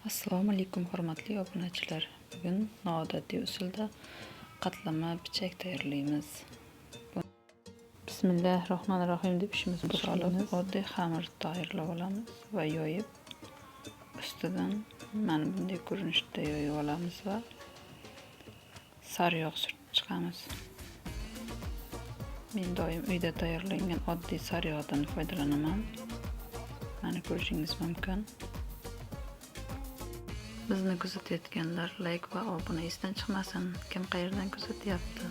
Assalomu alaykum hurmatli obunachilar. Bugun noodatiy usulda qatlama pichak tayyorlaymiz. Bismillahirrohmanirrohim deb ishimizni boshlaymiz. Oddiy xamir tayyorlab olamiz va yoyib ustidan mana bunday ko'rinishda yoyib olamiz va sariyog' surtib chiqamiz. Men doim uyda tayyorlangan oddiy sariyog'dan foydalanaman. Mana ko'rishingiz mumkin. Bizni kuzatayotganlar like va obuna esdan chiqmasin. Kim qayerdan kuzatyapti?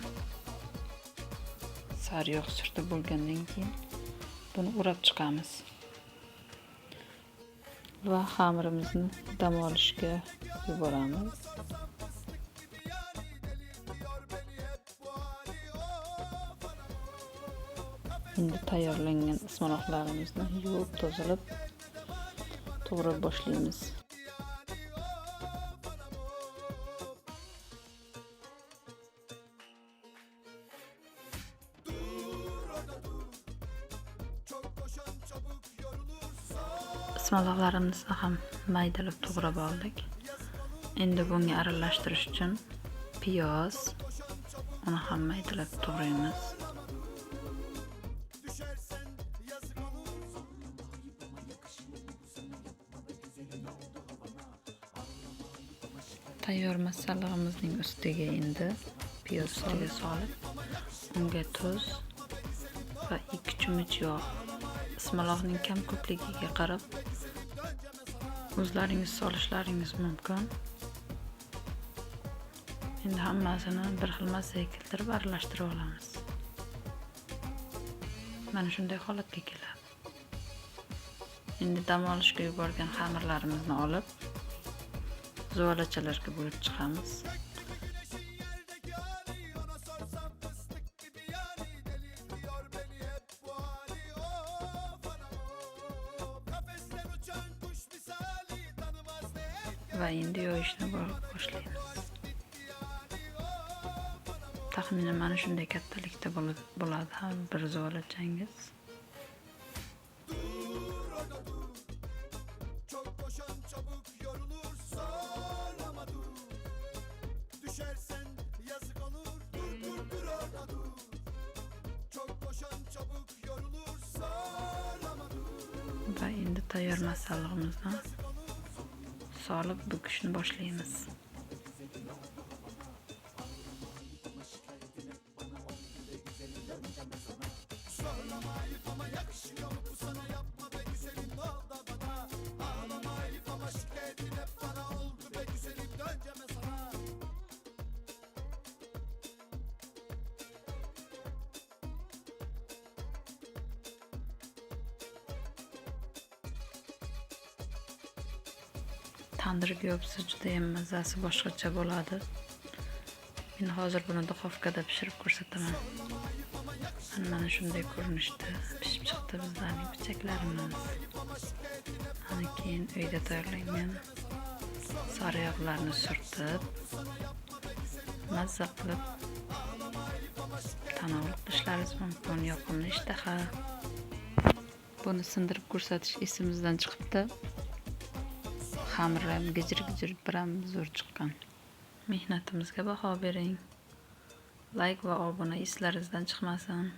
Sariyog' surtib bo'lgandan keyin buni urab chiqamiz. Va xamirimizni dam olishga yuboramiz. Endi tayyorlangan ismaloqlarimizni yuvib, tozalab to'g'rab boshlaymiz. Ismaloqlarimizni ham maydalab to'g'rab oldik. Endi bunga aralashtirish uchun piyoz, uni ham maydalab to'g'raymiz. Tayyor masallig'imizning ustiga endi piyoz ustiga solib, unga tuz va 2 cho'mich yog'. Ismaloqning kam ko'pligiga qarab o'zlaringiz solishlaringiz mumkin. Endi hammasini bir xil mazzaga keltirib aralashtirib olamiz. Mana shunday holatga keladi. Endi dam olishga yuborgan xamirlarimizni olib zuvalachalarga bo'lib chiqamiz. Va endi yoyishni boshlaymiz. Taxminan mana shunday kattalikda bo'ladi har bir zuvalachangiz. Va endi tayyor masallig'imizni solib bukishni boshlaymiz. Tandirga yopsa juda ham mazasi boshqacha bo'ladi. Men hozir buni duxovkada pishirib ko'rsataman. Mana shunday ko'rinishda pishib chiqdi bizlarning pichaklarimiz. Ana keyin uyda tayyorlangan sariyog'larni surtib, mazza qilib tanovul qilishlaringiz mumkin. Yoqimli ishtaha. Buni sindirib ko'rsatish esimizdan chiqibdi. Xamirim gijir-gijir biram zo'r chiqqan. Mehnatimizga baho bering. Like va obuna eslaringizdan chiqmasin.